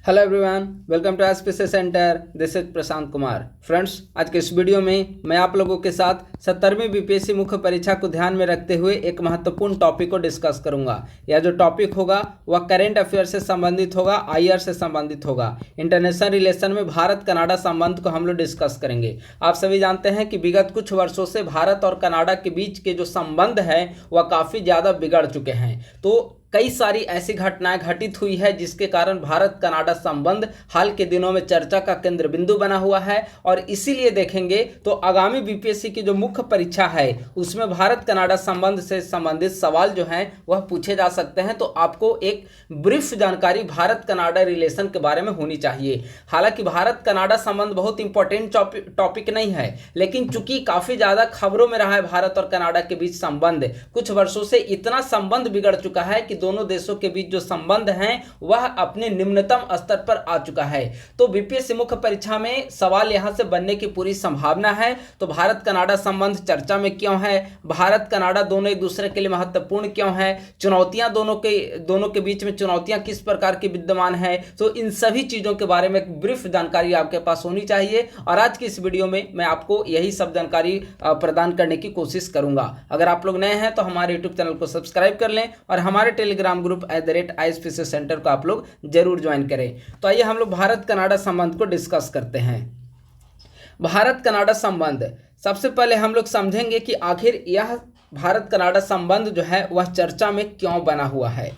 Hello everyone, welcome to SPC centre. This is Prashant Kumar. Friends, आज के इस वीडियो में मैं आप लोगों के साथ 70वीं बीपीएससी मुख्य परीक्षा को ध्यान में रखते हुए एक महत्वपूर्ण टॉपिक को डिस्कस करूंगा। यह जो टॉपिक होगा वह करेंट अफेयर से संबंधित होगा, आईआर से संबंधित होगा। इंटरनेशनल रिलेशन में भारत कनाडा संबंध को हम लोग डिस्कस करेंगे। आप सभी जानते हैं कि विगत कुछ वर्षों से भारत और कनाडा के बीच के जो संबंध है वह काफ़ी ज़्यादा बिगड़ चुके हैं। तो कई सारी ऐसी घटनाएं घटित हुई है जिसके कारण भारत कनाडा संबंध हाल के दिनों में चर्चा का केंद्र बिंदु बना हुआ है। और इसीलिए देखेंगे तो आगामी बीपीएससी की जो मुख्य परीक्षा है उसमें भारत कनाडा संबंध से संबंधित सवाल जो हैं वह पूछे जा सकते हैं। तो आपको एक ब्रीफ जानकारी भारत कनाडा रिलेशन के बारे में होनी चाहिए। हालांकि भारत कनाडा संबंध बहुत इंपॉर्टेंट टॉपिक नहीं है, लेकिन चूंकि काफ़ी ज़्यादा खबरों में रहा है भारत और कनाडा के बीच संबंध, कुछ वर्षों से इतना संबंध बिगड़ चुका है कि दोनों देशों के बीच जो संबंध हैं वह अपने निम्नतम स्तर पर आ चुका है। तो बीपीएससी मुख्य परीक्षा में सवाल यहां से बनने की पूरी संभावना है। तो भारत कनाडा संबंध चर्चा में क्यों है, भारत कनाडा दोनों एक दूसरे के लिए महत्वपूर्ण क्यों है, चुनौतियां दोनों के बीच में चुनौतियां किस प्रकार की विद्यमान है, तो इन सभी चीजों के बारे में एक ब्रीफ जानकारी आपके पास होनी चाहिए। और आज की इस वीडियो में मैं आपको यही सब जानकारी प्रदान करने की कोशिश करूंगा। अगर आप लोग नए हैं तो हमारे यूट्यूब चैनल को सब्सक्राइब कर लें और हमारे टेलीग्राम ग्रुप @ISPC सेंटर को आप लोग जरूर ज्वाइन करें। तो आइए हम लोग भारत कनाडा संबंध को डिस्कस करते हैं। भारत कनाडा संबंध, सबसे पहले हम लोग समझेंगे कि आखिर यह भारत कनाडा संबंध जो है वह चर्चा में क्यों बना हुआ है।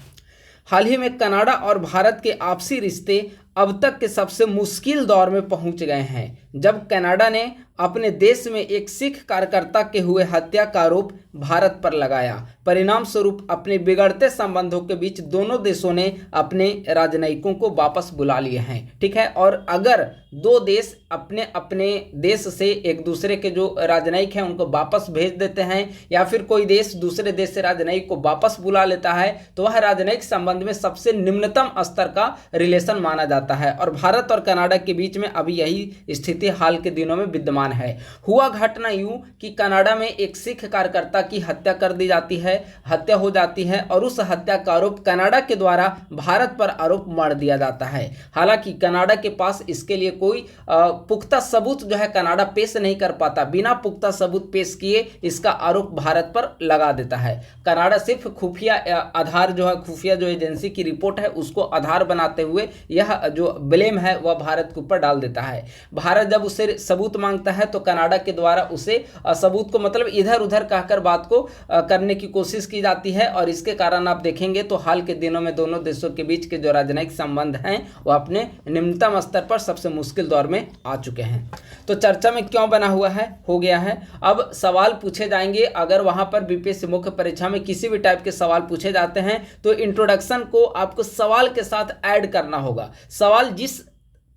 हाल ही में कनाडा और भारत के आपसी रिश्ते अब तक के सबसे मुश्किल दौर में पहुंच गए हैं, जब कनाडा ने अपने देश में एक सिख कार्यकर्ता के हुए हत्या का आरोप भारत पर लगाया। परिणाम स्वरूप अपने बिगड़ते संबंधों के बीच दोनों देशों ने अपने राजनयिकों को वापस बुला लिए हैं। ठीक है, और अगर दो देश अपने अपने देश से एक दूसरे के जो राजनयिक हैं उनको वापस भेज देते हैं, या फिर कोई देश दूसरे देश से राजनयिक को वापस बुला लेता है, तो वह राजनयिक संबंध में सबसे निम्नतम स्तर का रिलेशन माना जाता है। और भारत और कनाडा के बीच में अभी यही स्थिति हाल के दिनों में विद्यमान है। हुआ घटना यूं कि कनाडा में एक सिख कार्यकर्ता की हत्या कर दी जाती है, हत्या हो जाती है, और उस हत्या का आरोप कनाडा के द्वारा भारत पर आरोप मढ़ दिया जाता है। हालांकि कनाडा के पास इसके लिए कोई पुख्ता सबूत जो है कनाडा पेश नहीं कर पाता। बिना पुख्ता सबूत पेश किए इसका आरोप भारत पर लगा देता है। कनाडा सिर्फ खुफिया आधार जो है, खुफिया जो एजेंसी की रिपोर्ट है उसको आधार बनाते हुए यह जो ब्लेम है वह भारत के ऊपर डाल देता है। भारत जब उससे सबूत मांगता है तो कनाडा के द्वारा उसे सबूत को मतलब इधर उधर कहकर बात को करने की कोशिश की जाती है। और इसके कारण आप देखेंगे तो हाल के दिनों में दोनों देशों के बीच के जो राजनयिक संबंध हैं वह अपने निम्नतम स्तर पर सबसे मुश्किल दौर में आ चुके हैं। तो चर्चा में क्यों बना हुआ है, हो गया है। अब सवाल पूछे जाएंगे, अगर वहां पर बीपीएससी मुख्य परीक्षा में किसी भी टाइप के सवाल पूछे जाते हैं तो इंट्रोडक्शन को आपको सवाल के साथ ऐड करना होगा। सवाल जिस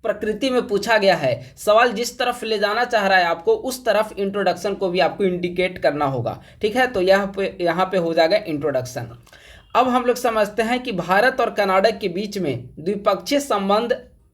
प्रकृति में पूछा गया है, सवाल जिस तरफ ले जाना चाह रहा है आपको, उस तरफ इंट्रोडक्शन को भी आपको इंडिकेट करना होगा। ठीक है, तो यहाँ पे हो जाएगा इंट्रोडक्शन। अब हम लोग समझते हैं कि भारत और कनाडा के बीच में द्विपक्षीय संबंध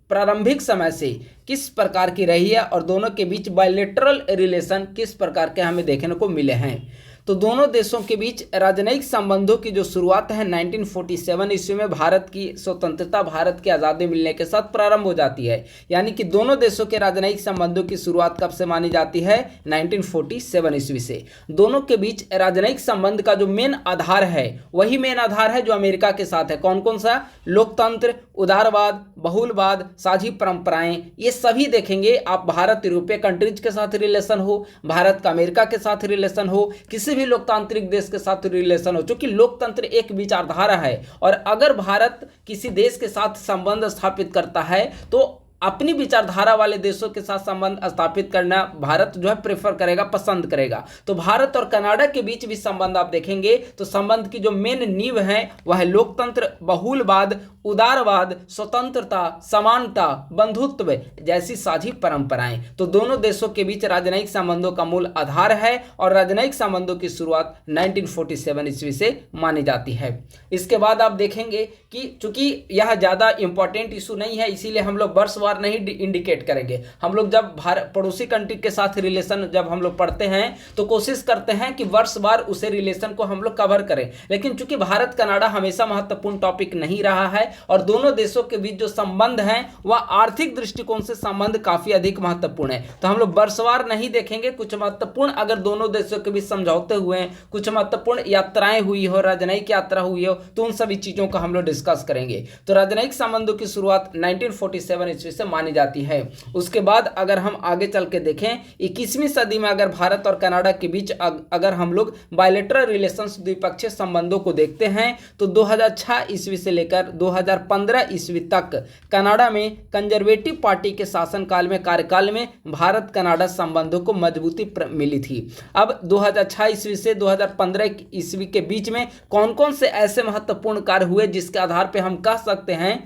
प्रारंभिक समय से किस प्रकार की रही है और दोनों के बीच बायलैटरल रिलेशन किस प्रकार के हमें देखने को मिले हैं। तो दोनों देशों के बीच राजनयिक संबंधों की जो शुरुआत है 1947 ईस्वी में भारत की स्वतंत्रता, भारत की आज़ादी मिलने के साथ प्रारंभ हो जाती है। यानी कि दोनों देशों के राजनयिक संबंधों की शुरुआत कब से मानी जाती है, 1947 ईस्वी से। दोनों के बीच राजनयिक संबंध का जो मेन आधार है वही मेन आधार है जो अमेरिका के साथ है। कौन कौन सा? लोकतंत्र, उदारवाद, बहुलवाद, साझी परंपराएं, ये सभी देखेंगे आप। भारत यूरोपीय कंट्रीज के साथ रिलेशन हो, भारत का अमेरिका के साथ रिलेशन हो, किसी भी लोकतांत्रिक देश के साथ रिलेशन हो, क्योंकि लोकतंत्र एक विचारधारा है। और अगर भारत किसी देश के साथ संबंध स्थापित करता है तो अपनी विचारधारा वाले देशों के साथ संबंध स्थापित करना भारत जो है प्रेफर करेगा, पसंद करेगा। तो भारत और कनाडा के बीच भी संबंध आप देखेंगे तो संबंध की जो मेन नींव है वह है लोकतंत्र, बहुलवाद, उदारवाद, स्वतंत्रता, समानता, बंधुत्व जैसी साझी परंपराएं। तो दोनों देशों के बीच राजनयिक संबंधों का मूल आधार है और राजनयिक संबंधों की शुरुआत 1947 ईस्वी से मानी जाती है। इसके बाद आप देखेंगे कि चूंकि यह ज्यादा इंपॉर्टेंट इशू नहीं है, इसीलिए हम लोग वर्ष वर्षवार नहीं इंडिकेट करेंगे। हम लोग जब पड़ोसी कंट्री के साथ रिलेशन जब हम लोग पढ़ते हैं तो कोशिश करते हैं कि वर्षवार उसे रिलेशन को हम लोग कवर करें, लेकिन चूंकि भारत कनाडा हमेशा महत्वपूर्ण टॉपिक नहीं रहा है और दोनों देशों के बीच जो संबंध हैं वह आर्थिक दृष्टिकोण से संबंध काफी अधिक महत्वपूर्ण है, तो हम लोग वर्षवार नहीं देखेंगे। कुछ महत्वपूर्ण अगर दोनों देशों के बीच समझौते हुए हैं, कुछ महत्वपूर्ण यात्राएं हुई हो, राजनयिक यात्रा हुई हो, तो उन सभी चीजों का हम लोग डिस्कस करेंगे। तो राजनयिक संबंधों की शुरुआत 1947 ईस्वी से मानी जाती है। उसके बाद अगर हम आगे चल के देखें 21वीं सदी में अगर भारत और कनाडा के बीच अगर हम लोग बायलैटरल रिलेशंस द्विपक्षीय संबंधों को देखते हैं तो 2006 ईस्वी से लेकर 2015 ईस्वी तक कनाडा में कंजर्वेटिव पार्टी के शासनकाल में कार्यकाल में भारत कनाडा संबंधों को मजबूती मिली थी। अब 2006 ईस्वी से 2015 ईस्वी के बीच में कौन कौन से ऐसे महत्वपूर्ण कार्य हुए जिसके आधार पर हम कह सकते हैं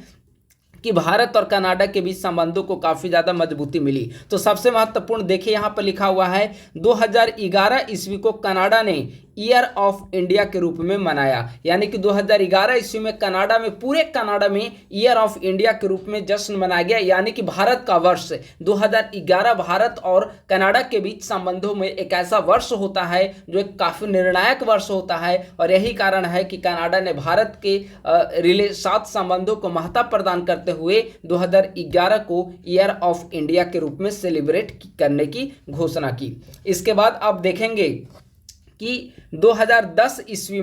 कि भारत और कनाडा के बीच संबंधों को काफी ज्यादा मजबूती मिली। तो सबसे महत्वपूर्ण देखिए यहां पर लिखा हुआ है 2011 ईस्वी को कनाडा ने ईयर ऑफ इंडिया के रूप में मनाया, यानी कि 2011 ईस्वी में कनाडा में पूरे कनाडा में ईयर ऑफ इंडिया के रूप में जश्न मनाया गया, यानी कि भारत का वर्ष 2011 भारत और कनाडा के बीच संबंधों में एक ऐसा वर्ष होता है जो एक काफी निर्णायक वर्ष होता है और यही कारण है कि कनाडा ने भारत के साथ संबंधों को महत्व प्रदान करते हुए 2011 को ईयर ऑफ इंडिया के रूप में सेलिब्रेट करने की घोषणा की। इसके बाद आप देखेंगे कि 2010 ईस्वी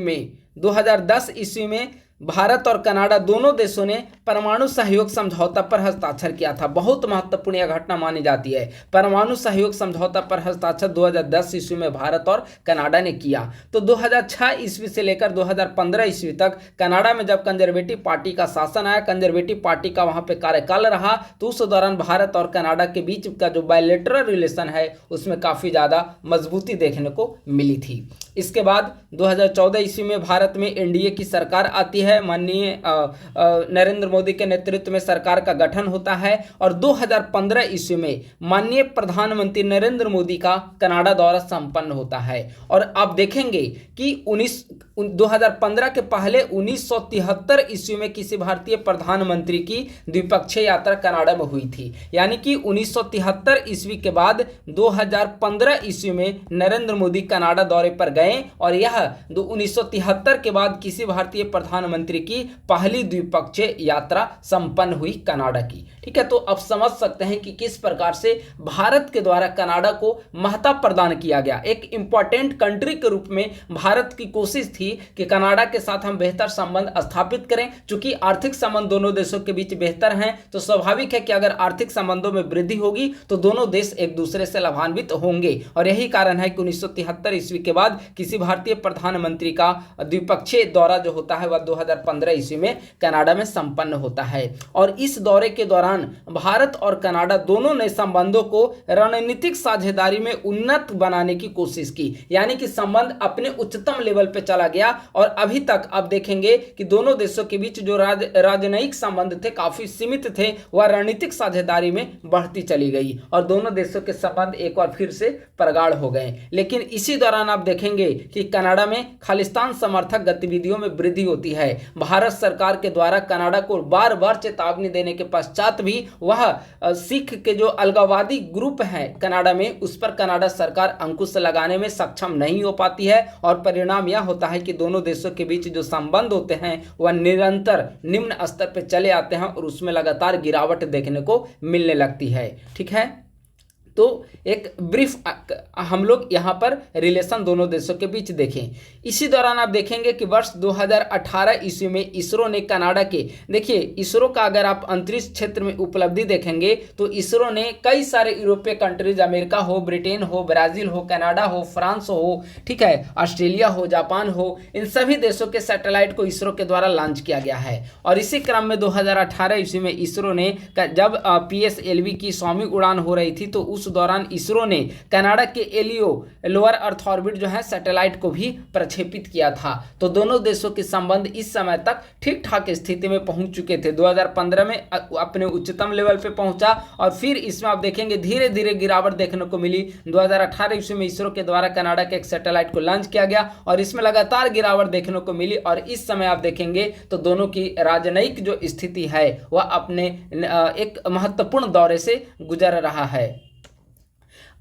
में भारत और कनाडा दोनों देशों ने परमाणु सहयोग समझौता पर हस्ताक्षर किया था। बहुत महत्वपूर्ण यह घटना मानी जाती है। परमाणु सहयोग समझौता पर हस्ताक्षर 2010 ईस्वी में भारत और कनाडा ने किया। तो 2006 ईस्वी से लेकर 2015 ईस्वी तक कनाडा में जब कंजर्वेटिव पार्टी का शासन आया, कंजर्वेटिव पार्टी का वहां पे कार्यकाल रहा, तो उस दौरान भारत और कनाडा के बीच का जो बायलैटरल रिलेशन है उसमें काफी ज्यादा मजबूती देखने को मिली थी। इसके बाद 2014 ईस्वी में भारत में एनडीए की सरकार आती है, माननीय नरेंद्र मोदी के नेतृत्व में सरकार का गठन होता है और 2015 ईस्वी में माननीय प्रधानमंत्री नरेंद्र मोदी का कनाडा दौरा संपन्न होता है। और आप देखेंगे कि 2015 के पहले 1973 ईस्वी में किसी भारतीय प्रधानमंत्री की द्विपक्षीय यात्रा कनाडा में हुई थी, यानी कि 1973 ईस्वी के बाद 2015 ईस्वी में नरेंद्र मोदी कनाडा दौरे पर गए और यह 1973 के बाद किसी भारतीय प्रधानमंत्री की पहली द्विपक्षीय यात्रा संपन्न हुई कनाडा की। ठीक है, तो अब समझ सकते हैं कि किस प्रकार से भारत के द्वारा कनाडा को महत्व प्रदान किया गया। एक इंपॉर्टेंट कंट्री के रूप में भारत की कोशिश थी कि कनाडा के साथ हम बेहतर संबंध स्थापित करें। चूंकि आर्थिक संबंध दोनों देशों के बीच बेहतर हैं तो स्वाभाविक है कि अगर आर्थिक संबंधों में वृद्धि होगी तो दोनों देश एक दूसरे से लाभान्वित होंगे और यही कारण है कि 1973 ईस्वी के बाद किसी भारतीय प्रधानमंत्री का द्विपक्षीय दौरा जो होता है वह 2015 ईस्वी में कनाडा में संपन्न होता है। और इस दौरे के दौरान भारत और कनाडा दोनों ने संबंधों को रणनीतिक साझेदारी में उन्नत बनाने की कोशिश की, यानी कि संबंध अपने उच्चतम लेवल पे चला गया और अभी तक आप देखेंगे कि दोनों देशों के बीच जो राजनयिक संबंध थे काफी सीमित थे, वह रणनीतिक साझेदारी में बढ़ती चली गई और दोनों देशों के संबंध एक बार फिर से प्रगाढ़ हो गए। लेकिन इसी दौरान आप देखेंगे कि कनाडा में खालिस्तान समर्थक गतिविधियों में वृद्धि होती है। भारत सरकार के द्वारा कनाडा को बार बार चेतावनी देने के पश्चात भी वह सिख के जो अलगाववादी ग्रुप हैं कनाडा में, उस पर कनाडा सरकार अंकुश लगाने में सक्षम नहीं हो पाती है और परिणाम यह होता है कि दोनों देशों के बीच जो संबंध होते हैं वह निरंतर निम्न स्तर पर चले आते हैं और उसमें लगातार गिरावट देखने को मिलने लगती है। ठीक है, तो एक ब्रीफ हम लोग यहाँ पर रिलेशन दोनों देशों के बीच देखें। इसी दौरान आप देखेंगे कि वर्ष 2018 ईस्वी में इसरो ने कनाडा के, देखिए इसरो का अगर आप अंतरिक्ष क्षेत्र में उपलब्धि देखेंगे तो इसरो ने कई सारे यूरोपीय कंट्रीज, अमेरिका हो, ब्रिटेन हो, ब्राजील हो, कनाडा हो, फ्रांस हो, ठीक है, ऑस्ट्रेलिया हो, जापान हो, इन सभी देशों के सैटेलाइट को इसरो के द्वारा लॉन्च किया गया है। और इसी क्रम में 2018 ईस्वी में इसरो ने जब PSLV की 100वीं उड़ान हो रही थी तो उस उस दौरान इसरो ने कनाडा के एलियो लोअर अर्थ ऑर्बिट जो है सैटेलाइट को भी प्रक्षेपित किया था। तो दोनों देशों के संबंध इस समय तक ठीक ठाक स्थिति में पहुंच चुके थे। 2015 में अपने उच्चतम लेवल पे पहुंचा और फिर इसमें आप देखेंगे धीरे धीरे गिरावट देखने को मिली। 2018 ईस्वी में इसरो के द्वारा कनाडा के एक सैटेलाइट को लॉन्च किया गया और इसमें लगातार गिरावट देखने को मिली और इस समय आप देखेंगे तो दोनों की राजनयिक जो स्थिति है वह अपने एक महत्वपूर्ण दौरे से गुजर रहा है।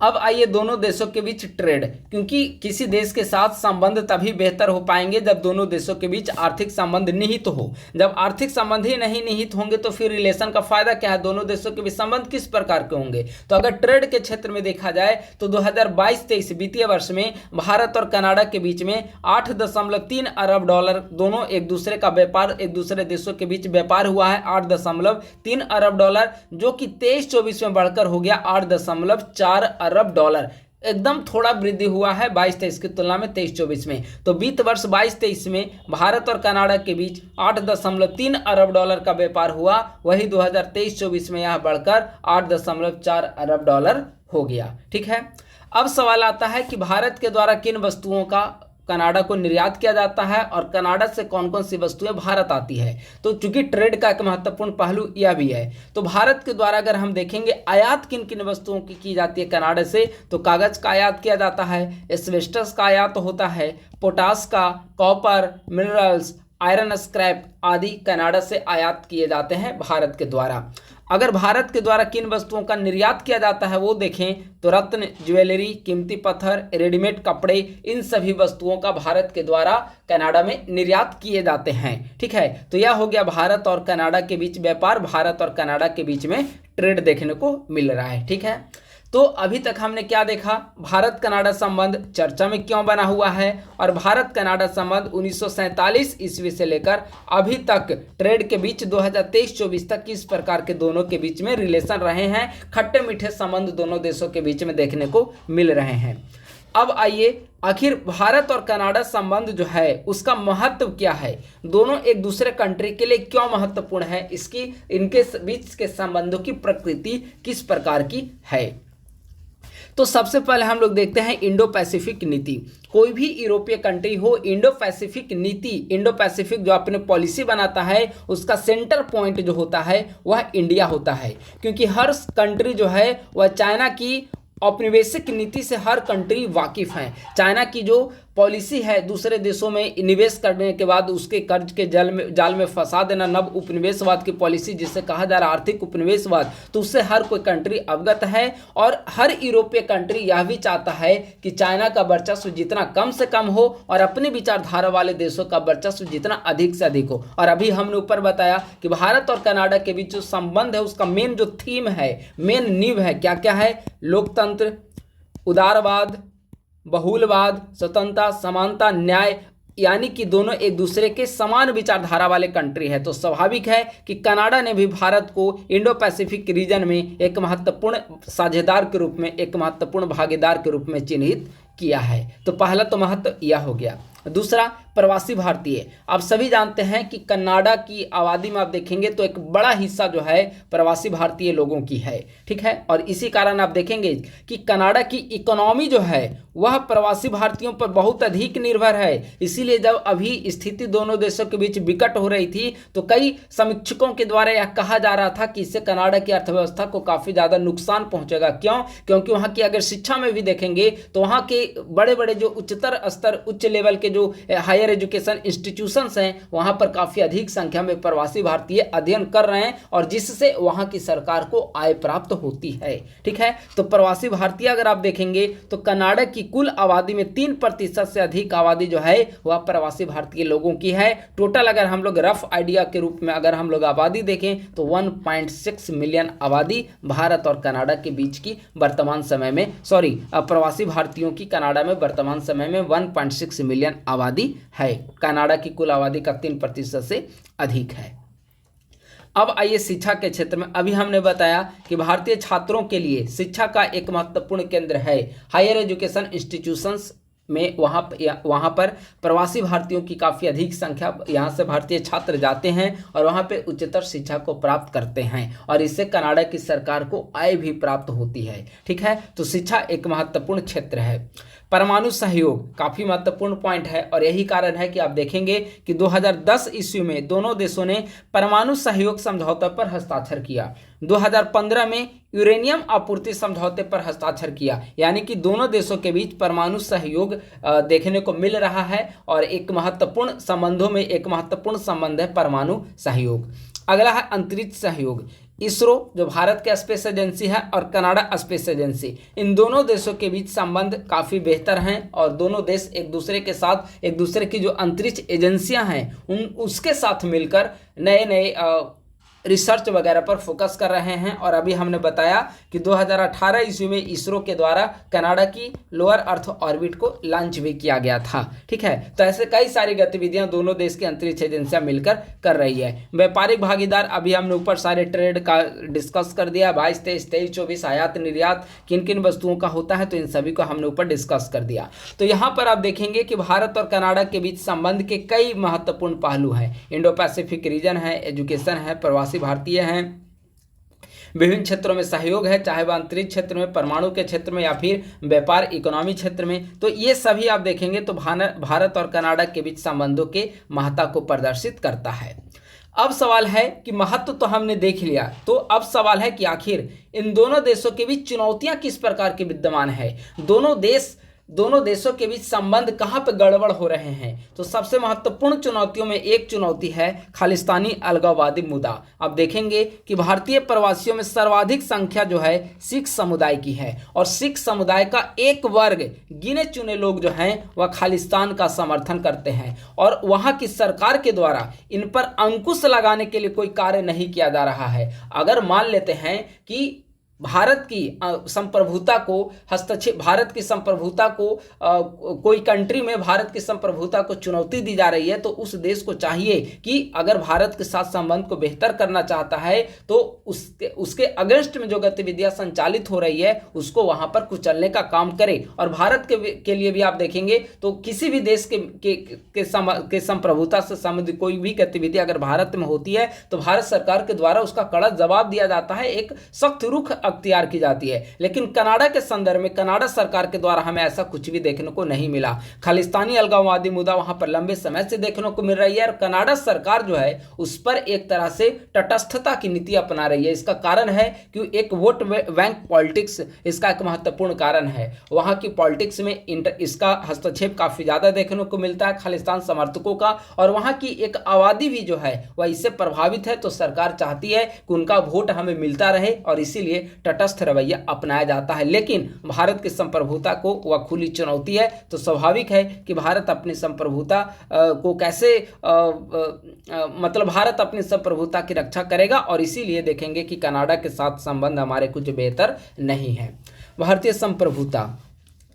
अब आइए दोनों देशों के बीच ट्रेड, क्योंकि किसी देश के साथ संबंध तभी बेहतर हो पाएंगे जब दोनों देशों के बीच आर्थिक संबंध निहित हो। जब आर्थिक संबंध ही नहीं निहित होंगे तो फिर रिलेशन का फायदा क्या है, दोनों देशों के बीच संबंध किस प्रकार के होंगे। तो अगर ट्रेड के क्षेत्र में देखा जाए तो 2022-23 वित्तीय वर्ष में भारत और कनाडा के बीच में 8.3 अरब डॉलर दोनों एक दूसरे का व्यापार, एक दूसरे देशों के बीच व्यापार हुआ है 8.3 अरब डॉलर, जो कि 23-24 में बढ़कर हो गया 8.4 अरब डॉलर। एकदम थोड़ा वृद्धि हुआ है 22-23 की तुलना में 23-24 में। तो वित्त वर्ष 22-23 में भारत और कनाडा के बीच 8.3 अरब डॉलर का व्यापार हुआ, वही 2023-24 में यह बढ़कर 8.4 अरब डॉलर हो गया। ठीक है, अब सवाल आता है कि भारत के द्वारा किन वस्तुओं का कनाडा को निर्यात किया जाता है और कनाडा से कौन कौन सी वस्तुएं भारत आती है। तो चूंकि ट्रेड का एक महत्वपूर्ण पहलू यह भी है, तो भारत के द्वारा अगर हम देखेंगे आयात किन किन वस्तुओं की जाती है कनाडा से, तो कागज का आयात किया जाता है, एस्बेस्टस का आयात होता है, पोटास का, कॉपर, मिनरल्स, आयरन स्क्रैप आदि कनाडा से आयात किए जाते हैं भारत के द्वारा। अगर भारत के द्वारा किन वस्तुओं का निर्यात किया जाता है वो देखें तो रत्न, ज्वेलरी, कीमती पत्थर, रेडीमेड कपड़े, इन सभी वस्तुओं का भारत के द्वारा कनाडा में निर्यात किए जाते हैं। ठीक है, तो यह हो गया भारत और कनाडा के बीच व्यापार, भारत और कनाडा के बीच में ट्रेड देखने को मिल रहा है। ठीक है, तो अभी तक हमने क्या देखा, भारत कनाडा संबंध चर्चा में क्यों बना हुआ है और भारत कनाडा संबंध 1947 ईस्वी से लेकर अभी तक ट्रेड के बीच 2023-24 तक किस प्रकार के दोनों के बीच में रिलेशन रहे हैं, खट्टे मीठे संबंध दोनों देशों के बीच में देखने को मिल रहे हैं। अब आइए आखिर भारत और कनाडा संबंध जो है उसका महत्व क्या है, दोनों एक दूसरे कंट्री के लिए क्यों महत्वपूर्ण है, इसकी इनके बीच के संबंधों की प्रकृति किस प्रकार की है। तो सबसे पहले हम लोग देखते हैं इंडो पैसिफिक नीति। कोई भी यूरोपीय कंट्री हो, इंडो पैसिफिक नीति, इंडो पैसिफिक जो अपने पॉलिसी बनाता है उसका सेंटर पॉइंट जो होता है वह इंडिया होता है, क्योंकि हर कंट्री जो है वह चाइना की औपनिवेशिक नीति से हर कंट्री वाकिफ हैं। चाइना की जो पॉलिसी है दूसरे देशों में निवेश करने के बाद उसके कर्ज के जाल में फंसा देना, नव उपनिवेशवाद की पॉलिसी जिसे कहा जा रहा है आर्थिक उपनिवेशवाद, तो उससे हर कोई कंट्री अवगत है और हर यूरोपीय कंट्री यह भी चाहता है कि चाइना का वर्चस्व जितना कम से कम हो और अपनी विचारधारा वाले देशों का वर्चस्व जितना अधिक से अधिक हो। और अभी हमने ऊपर बताया कि भारत और कनाडा के बीच जो संबंध है उसका मेन जो थीम है, मेन नींव है, क्या क्या है, लोकतंत्र, उदारवाद, बहुलवाद, स्वतंत्रता, समानता, न्याय, यानी कि दोनों एक दूसरे के समान विचारधारा वाले कंट्री है। तो स्वाभाविक है कि कनाडा ने भी भारत को इंडो पैसिफिक रीजन में एक महत्वपूर्ण साझेदार के रूप में, एक महत्वपूर्ण भागीदार के रूप में चिन्हित किया है। तो पहला तो महत्व यह हो गया। दूसरा, प्रवासी भारतीय। आप सभी जानते हैं कि कनाडा की आबादी में आप देखेंगे तो एक बड़ा हिस्सा जो है प्रवासी भारतीय लोगों की है। ठीक है, और इसी कारण आप देखेंगे कि कनाडा की इकोनॉमी जो है वह प्रवासी भारतीयों पर बहुत अधिक निर्भर है। इसीलिए जब अभी स्थिति दोनों देशों के बीच विकट हो रही थी तो कई समीक्षकों के द्वारा यह कहा जा रहा था कि इससे कनाडा की अर्थव्यवस्था को काफ़ी ज़्यादा नुकसान पहुंचेगा। क्यों? क्योंकि वहाँ की अगर शिक्षा में भी देखेंगे तो वहाँ के बड़े बड़े जो उच्चतर स्तर, उच्च लेवल के जो हायर एजुकेशन इंस्टीट्यूशंस हैं वहाँ पर काफ़ी अधिक संख्या में प्रवासी भारतीय अध्ययन कर रहे हैं और जिससे वहाँ की सरकार को आय प्राप्त होती है। ठीक है, तो प्रवासी भारतीय अगर आप देखेंगे तो कनाडा की कुल आबादी में 3% से अधिक आबादी जो है वह प्रवासी भारतीय लोगों की है। टोटल अगर हम लोग रफ आइडिया के रूप में अगर हम लोग आबादी देखें तो 1.6 मिलियन आबादी भारत और कनाडा के बीच की वर्तमान समय में, प्रवासी भारतीयों की कनाडा में वर्तमान समय में 1.6 मिलियन आबादी है। कनाडा की कुल आबादी का 3% से अधिक है। अब आइए शिक्षा के क्षेत्र में। अभी हमने बताया कि भारतीय छात्रों के लिए शिक्षा का एक महत्वपूर्ण केंद्र है हायर एजुकेशन इंस्टीट्यूशंस में वहाँ पर प्रवासी भारतीयों की काफ़ी अधिक संख्या, यहाँ से भारतीय छात्र जाते हैं और वहाँ पे उच्चतर शिक्षा को प्राप्त करते हैं और इससे कनाडा की सरकार को आय भी प्राप्त होती है। ठीक है, तो शिक्षा एक महत्वपूर्ण क्षेत्र है। परमाणु सहयोग काफ़ी महत्वपूर्ण पॉइंट है और यही कारण है कि आप देखेंगे कि 2010 ईस्वी में दोनों देशों ने परमाणु सहयोग समझौते पर हस्ताक्षर किया। 2015 में यूरेनियम आपूर्ति समझौते पर हस्ताक्षर किया, यानी कि दोनों देशों के बीच परमाणु सहयोग देखने को मिल रहा है और एक महत्वपूर्ण संबंधों में एक महत्वपूर्ण संबंध है परमाणु सहयोग। अगला है अंतरिक्ष सहयोग। इसरो जो भारत के स्पेस एजेंसी है और कनाडा स्पेस एजेंसी, इन दोनों देशों के बीच संबंध काफ़ी बेहतर हैं और दोनों देश एक दूसरे के साथ एक दूसरे की जो अंतरिक्ष एजेंसियां हैं उसके साथ मिलकर नए नए रिसर्च वगैरह पर फोकस कर रहे हैं। और अभी हमने बताया कि 2018 ईस्वी में इसरो के द्वारा कनाडा की लोअर अर्थ ऑर्बिट को लॉन्च भी किया गया था। ठीक है, तो ऐसे कई सारी गतिविधियां दोनों देश की अंतरिक्ष एजेंसियां मिलकर कर रही है। व्यापारिक भागीदार अभी हमने ऊपर सारे ट्रेड का डिस्कस कर दिया, 22, 23, 23, 24 आयात निर्यात किन किन वस्तुओं का होता है, तो इन सभी को हमने ऊपर डिस्कस कर दिया। तो यहाँ पर आप देखेंगे कि भारत और कनाडा के बीच संबंध के कई महत्वपूर्ण पहलू हैं। इंडो पैसिफिक रीजन है, एजुकेशन है, प्रवासी भारतीय हैं, विभिन्न क्षेत्रों में सहयोग है, चाहे वह अंतरिक्ष क्षेत्र में, परमाणु के क्षेत्र में या फिर व्यापार इकोनॉमी क्षेत्र में। तो ये सभी आप देखेंगे तो भारत और कनाडा के बीच संबंधों के महत्ता को प्रदर्शित करता है। अब सवाल है कि महत्व तो हमने देख लिया, तो अब सवाल है कि आखिर इन दोनों देशों के बीच चुनौतियां किस प्रकार की विद्यमान है, दोनों देशों के बीच संबंध कहां पर गड़बड़ हो रहे हैं। तो सबसे महत्वपूर्ण चुनौतियों में एक चुनौती है खालिस्तानी अलगाववादी मुद्दा। आप देखेंगे कि भारतीय प्रवासियों में सर्वाधिक संख्या जो है सिख समुदाय की है और सिख समुदाय का एक वर्ग गिने चुने लोग जो हैं वह खालिस्तान का समर्थन करते हैं और वहां की सरकार के द्वारा इन पर अंकुश लगाने के लिए कोई कार्य नहीं किया जा रहा है। अगर मान लेते हैं कि भारत की संप्रभुता को भारत की संप्रभुता को कोई कंट्री में भारत की संप्रभुता को चुनौती दी जा रही है, तो उस देश को चाहिए कि अगर भारत के साथ संबंध को बेहतर करना चाहता है तो उसके अगेंस्ट में जो गतिविधियां संचालित हो रही है उसको वहां पर कुचलने का काम करे। और भारत के लिए भी आप देखेंगे तो किसी भी देश के संप्रभुता से संबंधित कोई भी गतिविधि अगर भारत में होती है तो भारत सरकार के द्वारा उसका कड़ा जवाब दिया जाता है, एक सख्त रुख अख्तियार की जाती है। लेकिन कनाडा के संदर्भ में कनाडा सरकार के द्वारा हमें ऐसा कुछ भी देखने को नहीं मिला। खालिस्तानी अलगाववादी मुद्दा वहां पर लंबे समय से देखने को मिल रही है और कनाडा सरकार जो है उस पर एक तरह से तटस्थता की नीति अपना रही है। इसका कारण है कि एक वोट बैंक पॉलिटिक्स इसका एक महत्वपूर्ण कारण है। वहां की पॉलिटिक्स में इसका हस्तक्षेप काफी ज्यादा देखने को मिलता है खालिस्तान समर्थकों का, और वहां की एक आबादी भी जो है वह इससे प्रभावित है। तो सरकार चाहती है कि उनका वोट हमें मिलता रहे और इसीलिए तटस्थ रवैया अपनाया जाता है। लेकिन भारत की संप्रभुता को वह खुली चुनौती है, तो स्वाभाविक है कि भारत अपनी संप्रभुता को कैसे मतलब भारत अपनी संप्रभुता की रक्षा करेगा और इसीलिए देखेंगे कि कनाडा के साथ संबंध हमारे कुछ बेहतर नहीं है। भारतीय संप्रभुता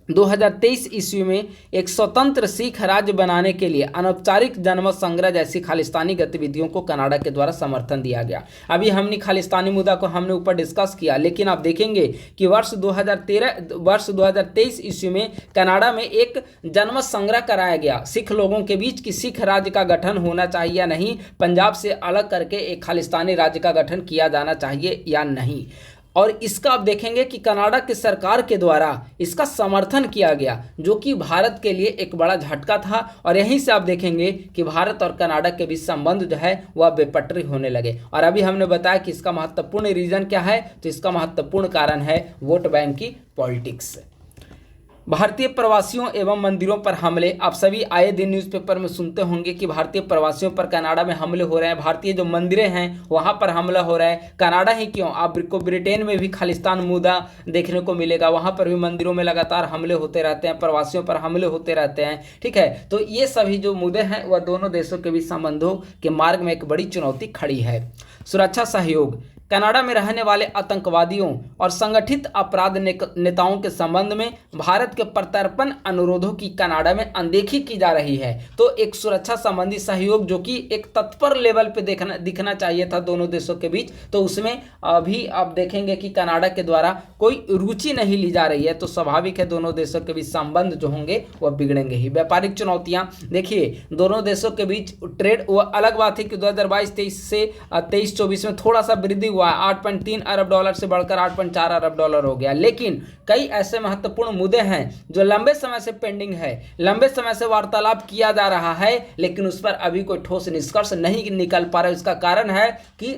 2023 ईस्वी में एक स्वतंत्र सिख राज्य बनाने के लिए अनौपचारिक जनमत संग्रह जैसी खालिस्तानी गतिविधियों को कनाडा के द्वारा समर्थन दिया गया। अभी हमने खालिस्तानी मुद्दा को हमने ऊपर डिस्कस किया, लेकिन आप देखेंगे कि वर्ष 2023 ईस्वी में कनाडा में एक जनमत संग्रह कराया गया सिख लोगों के बीच कि सिख राज्य का गठन होना चाहिए या नहीं, पंजाब से अलग करके एक खालिस्तानी राज्य का गठन किया जाना चाहिए या नहीं। और इसका आप देखेंगे कि कनाडा की सरकार के द्वारा इसका समर्थन किया गया, जो कि भारत के लिए एक बड़ा झटका था। और यहीं से आप देखेंगे कि भारत और कनाडा के बीच संबंध जो है वह बेपटरी होने लगे। और अभी हमने बताया कि इसका महत्वपूर्ण रीजन क्या है, तो इसका महत्वपूर्ण कारण है वोट बैंक की पॉलिटिक्स। भारतीय प्रवासियों एवं मंदिरों पर हमले। आप सभी आए दिन न्यूज़पेपर में सुनते होंगे कि भारतीय प्रवासियों पर कनाडा में हमले हो रहे हैं, भारतीय जो मंदिरें हैं वहां पर हमला हो रहा है। कनाडा ही क्यों, आपको ब्रिटेन में भी खालिस्तान मुद्दा देखने को मिलेगा, वहां पर भी मंदिरों में लगातार हमले होते रहते हैं, प्रवासियों पर हमले होते रहते हैं। ठीक है, तो ये सभी जो मुद्दे हैं वह दोनों देशों के बीच संबंधों के मार्ग में एक बड़ी चुनौती खड़ी है। सुरक्षा सहयोग। कनाडा में रहने वाले आतंकवादियों और संगठित अपराध नेताओं के संबंध में भारत के प्रत्यर्पण अनुरोधों की कनाडा में अनदेखी की जा रही है। तो एक सुरक्षा संबंधी सहयोग जो कि एक तत्पर लेवल पे दिखना चाहिए था दोनों देशों के बीच, तो उसमें अभी आप देखेंगे कि कनाडा के द्वारा कोई रुचि नहीं ली जा रही है। तो स्वाभाविक है दोनों देशों के बीच संबंध जो होंगे वह बिगड़ेंगे ही। व्यापारिक चुनौतियां देखिए, दोनों देशों के बीच ट्रेड, वो अलग बात है कि 2022-23 से 23-24 में थोड़ा सा वृद्धि हुआ है, 8.3 अरब डॉलर से बढ़कर 8.4 अरब डॉलर हो गया। लेकिन कई ऐसे महत्वपूर्ण मुद्दे हैं जो लंबे समय से पेंडिंग है, लंबे समय से वार्तालाप किया जा रहा है, लेकिन उस पर अभी कोई ठोस निष्कर्ष नहीं निकल पा रहा है। इसका कारण है कि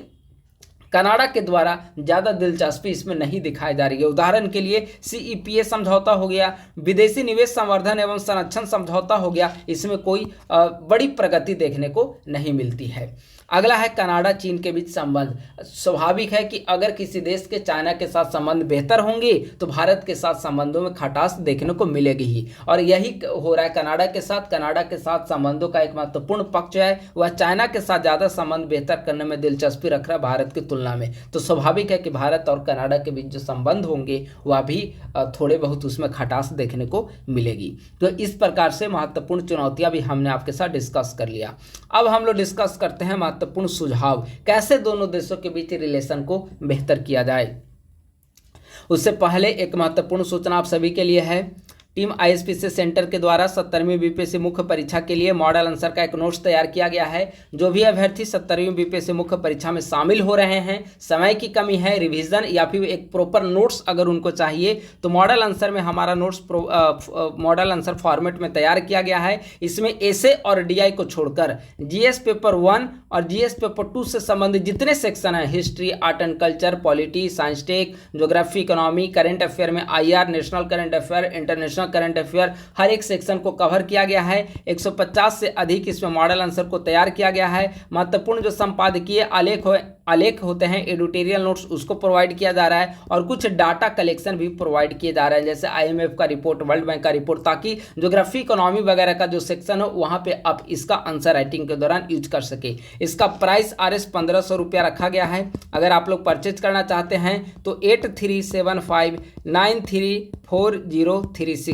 कनाडा के द्वारा ज़्यादा दिलचस्पी इसमें नहीं दिखाई जा रही है। उदाहरण के लिए CEPA समझौता हो गया, विदेशी निवेश संवर्धन एवं संरक्षण समझौता हो गया, इसमें कोई बड़ी प्रगति देखने को नहीं मिलती है। अगला है कनाडा चीन के बीच संबंध। स्वाभाविक है कि अगर किसी देश के चाइना के साथ संबंध बेहतर होंगे तो भारत के साथ संबंधों में खटास देखने को मिलेगी ही, और यही हो रहा है कनाडा के साथ। कनाडा के साथ संबंधों का एक महत्वपूर्ण पक्ष है वह चाइना के साथ ज़्यादा संबंध बेहतर करने में दिलचस्पी रख रहा है भारत की तुलना में। तो स्वाभाविक है कि भारत और कनाडा के बीच जो संबंध होंगे वह भी थोड़े बहुत उसमें खटास देखने को मिलेगी। तो इस प्रकार से महत्वपूर्ण चुनौतियां भी हमने आपके साथ डिस्कस कर लिया। अब हम लोग डिस्कस करते हैं महत्वपूर्ण सुझाव, कैसे दोनों देशों के बीच रिलेशन को बेहतर किया जाए। उससे पहले एक महत्वपूर्ण सूचना आप सभी के लिए है। टीम ISPC सेंटर के द्वारा 70वीं BPSC मुख्य परीक्षा के लिए मॉडल आंसर का एक नोट्स तैयार किया गया है। जो भी अभ्यर्थी 70वीं BPSC मुख्य परीक्षा में शामिल हो रहे हैं, समय की कमी है, रिवीजन या फिर एक प्रॉपर नोट्स अगर उनको चाहिए, तो मॉडल आंसर में हमारा नोट्स मॉडल आंसर फॉर्मेट में तैयार किया गया है। इसमें एसे और DI को छोड़कर GS पेपर 1 और GS पेपर 2 से संबंधित जितने सेक्शन हैं, history, art and culture, polity, science tech, geography, economy, current affair में IR, national current affair, international current affair, हर एक सेक्शन को कवर किया गया है। 150 से अधिक इसमें मॉडल आंसर को तैयार किया गया है। महत्वपूर्ण जो संपादकीय आलेख होते हैं, एडिटोरियल नोट्स, उसको प्रोवाइड किया जा रहा है, और कुछ डाटा कलेक्शन भी प्रोवाइड किए जा रहे हैं, जैसे IMF का रिपोर्ट, वर्ल्ड बैंक का रिपोर्ट, ताकि ज्योग्राफी, इकोनॉमी वगैरह का जो सेक्शन हो वहाँ पे आप इसका आंसर राइटिंग के दौरान यूज कर सके। इसका प्राइस RS 1500 रुपया रखा गया है। अगर आप लोग परचेज करना चाहते हैं तो 8375934036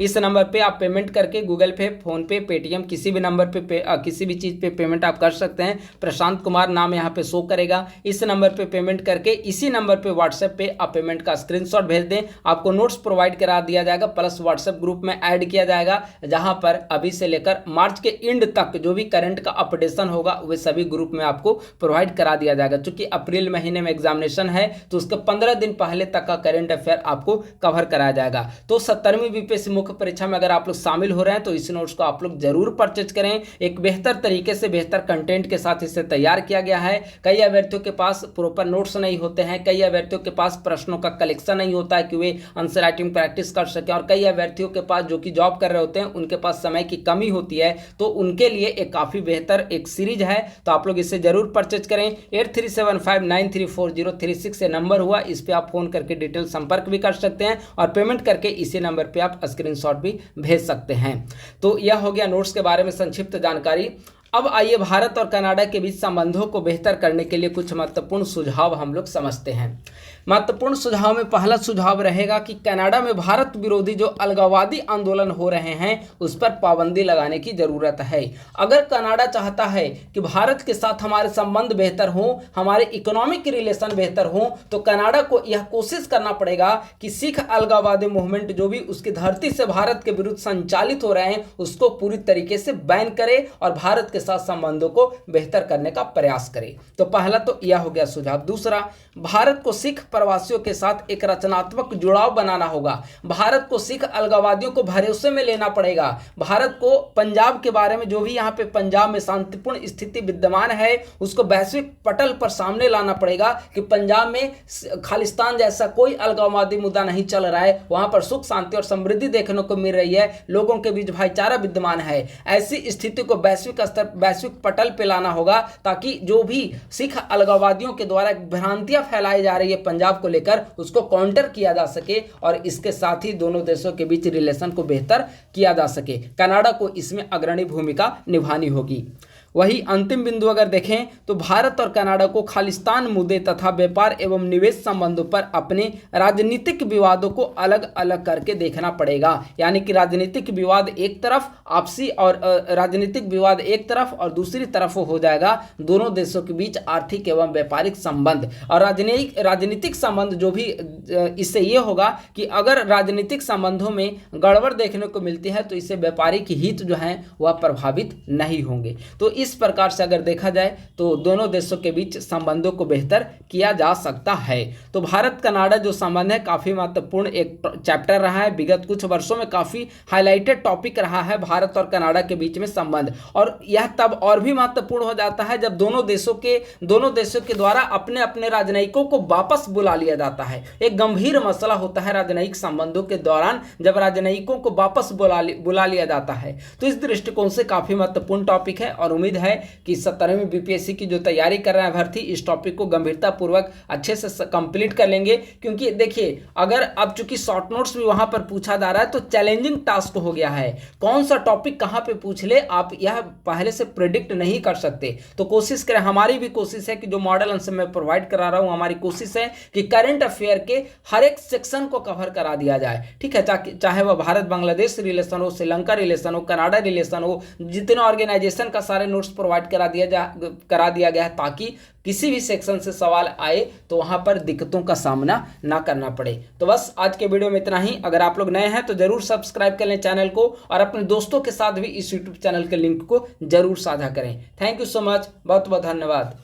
इस नंबर पे आप पेमेंट करके गूगल पे, फोन पे, पेटीएम, किसी भी नंबर पे किसी भी चीज़ पे पेमेंट आप कर सकते हैं। प्रशांत कुमार नाम यहाँ पे शो करेगा। इस नंबर पे पेमेंट करके इसी नंबर पे व्हाट्सएप पे आप पेमेंट का स्क्रीनशॉट भेज दें, आपको नोट्स प्रोवाइड करा दिया जाएगा, प्लस व्हाट्सएप ग्रुप में ऐड किया जाएगा, जहाँ पर अभी से लेकर मार्च के एंड तक जो भी करंट का अपडेशन होगा वे सभी ग्रुप में आपको प्रोवाइड करा दिया जाएगा। चूंकि अप्रैल महीने में एग्जामिनेशन है तो उसके 15 दिन पहले तक का करंट अफेयर आपको कवर कराया जाएगा। तो 70वीं BPSC मुख्य परीक्षा में अगर आप लोग शामिल हो रहे हैं तो इस नोट्स को आप लोग जरूर परचेज करें। एक बेहतर तरीके से, बेहतर कंटेंट के साथ इसे तैयार किया गया है। कई अभ्यर्थियों के पास प्रॉपर नोट्स नहीं होते हैं, कई अभ्यर्थियों के पास प्रश्नों का कलेक्शन नहीं होता है कि वे आंसर राइटिंग प्रैक्टिस कर सकें, और कई अभ्यर्थियों के पास जो कि जॉब कर रहे होते हैं उनके पास समय की कमी होती है। तो उनके लिए एक काफ़ी बेहतर एक सीरीज है, तो आप लोग इसे जरूर परचेज करें। 8375934036 से नंबर हुआ, इस पर आप फोन करके डिटेल संपर्क भी कर सकते हैं, और पेमेंट करके इसी नंबर पे आप स्क्रीनशॉट भी भेज सकते हैं। तो यह हो गया नोट्स के बारे में संक्षिप्त जानकारी। अब आइए भारत और कनाडा के बीच संबंधों को बेहतर करने के लिए कुछ महत्वपूर्ण सुझाव हम लोग समझते हैं। महत्वपूर्ण सुझाव में पहला सुझाव रहेगा कि कनाडा में भारत विरोधी जो अलगाववादी आंदोलन हो रहे हैं उस पर पाबंदी लगाने की जरूरत है। अगर कनाडा चाहता है कि भारत के साथ हमारे संबंध बेहतर हों, हमारे इकोनॉमिक रिलेशन बेहतर हों, तो कनाडा को यह कोशिश करना पड़ेगा कि सिख अलगाववादी मूवमेंट जो भी उसकी धरती से भारत के विरुद्ध संचालित हो रहे हैं उसको पूरी तरीके से बैन करे और भारत के साथ संबंधों को बेहतर करने का प्रयास करे। तो पहला तो यह हो गया सुझाव। दूसरा, भारत को सिख प्रवासियों के साथ एक रचनात्मक जुड़ाव बनाना होगा। भारत को सिख अलगाववादियों को भरोसे में लेना पड़ेगा। भारत को पंजाब के बारे में, जो भी यहाँ पे पंजाब में शांतिपूर्ण स्थिति विद्यमान है, उसको वैश्विक पटल पर सामने लाना पड़ेगा कि पंजाब में खालिस्तान जैसा कोई अलगाववादी मुद्दा नहीं चल रहा है, वहाँ पर सुख, शांति और समृद्धि देखने को मिल रही है, लोगों के बीच भाईचारा विद्यमान है। ऐसी स्थिति को वैश्विक स्तर, वैश्विक पटल पर लाना होगा, ताकि जो भी सिख अलगाववादियों के द्वारा भ्रांतियां फैलाई जा रही है पंजाब को लेकर, उसको काउंटर किया जा सके और इसके साथ ही दोनों देशों के बीच रिलेशन को बेहतर किया जा सके। कनाडा को इसमें अग्रणी भूमिका निभानी होगी। वही अंतिम बिंदु अगर देखें तो भारत और कनाडा को खालिस्तान मुद्दे तथा व्यापार एवं निवेश संबंधों पर अपने राजनीतिक विवादों को अलग अलग करके देखना पड़ेगा। यानी कि राजनीतिक विवाद एक तरफ, आपसी और राजनीतिक विवाद एक तरफ, और दूसरी तरफ हो जाएगा दोनों देशों के बीच आर्थिक एवं व्यापारिक संबंध। और राजनीतिक संबंध जो भी इससे ये होगा कि अगर राजनीतिक संबंधों में गड़बड़ देखने को मिलती है तो इससे व्यापारिक हित जो है वह प्रभावित नहीं होंगे। तो इस प्रकार से अगर देखा जाए तो दोनों देशों के बीच संबंधों को बेहतर किया जा सकता है। तो भारत कनाडा जो संबंध है काफी महत्वपूर्ण एक चैप्टर रहा है, विगत कुछ वर्षों में काफी हाईलाइटेड टॉपिक रहा है भारत और कनाडा के बीच में संबंध। और यह तब और भी महत्वपूर्ण हो जाता है जब दोनों देशों के द्वारा अपने अपने राजनयिकों को वापस बुला लिया जाता है। एक गंभीर मसला होता है राजनयिक संबंधों के दौरान जब राजनयिकों को वापस बुला लिया जाता है। तो इस दृष्टिकोण से काफी महत्वपूर्ण टॉपिक है और उम्मीद है कि 17वीं बीपीएससी की जो तैयारी कर रहे हैं अभ्यर्थी इस टॉपिक को गंभीरता पूर्वक अच्छे से कंप्लीट कर लेंगे। क्योंकि देखिए अगर अब चूंकि शॉर्ट नोट्स भी वहां पर पूछा जा रहा है तो चैलेंजिंग टास्क हो गया है, कौन सा टॉपिक कहां पे पूछ ले आप यह पहले से प्रेडिक्ट नहीं कर सकते। तो कोशिश करें, हमारी भी कोशिश है कि जो मॉडल आंसर मैं प्रोवाइड करा रहा हूं हमारी कोशिश है कि करंट अफेयर के हर एक सेक्शन को कवर करा दिया जाए। ठीक है, चाहे वह भारत बांग्लादेश रिलेशन हो, श्रीलंका रिलेशन हो, कनाडा रिलेशन हो, जितने ऑर्गेनाइजेशन का सारे नोट्स प्रोवाइड करा दिया गया है ताकि किसी भी सेक्शन से सवाल आए तो वहां पर दिक्कतों का सामना ना करना पड़े। तो बस आज के वीडियो में इतना ही। अगर आप लोग नए हैं तो जरूर सब्सक्राइब कर लें चैनल को और अपने दोस्तों के साथ भी इस यूट्यूब चैनल के लिंक को जरूर साझा करें। थैंक यू सो मच, बहुत बहुत धन्यवाद।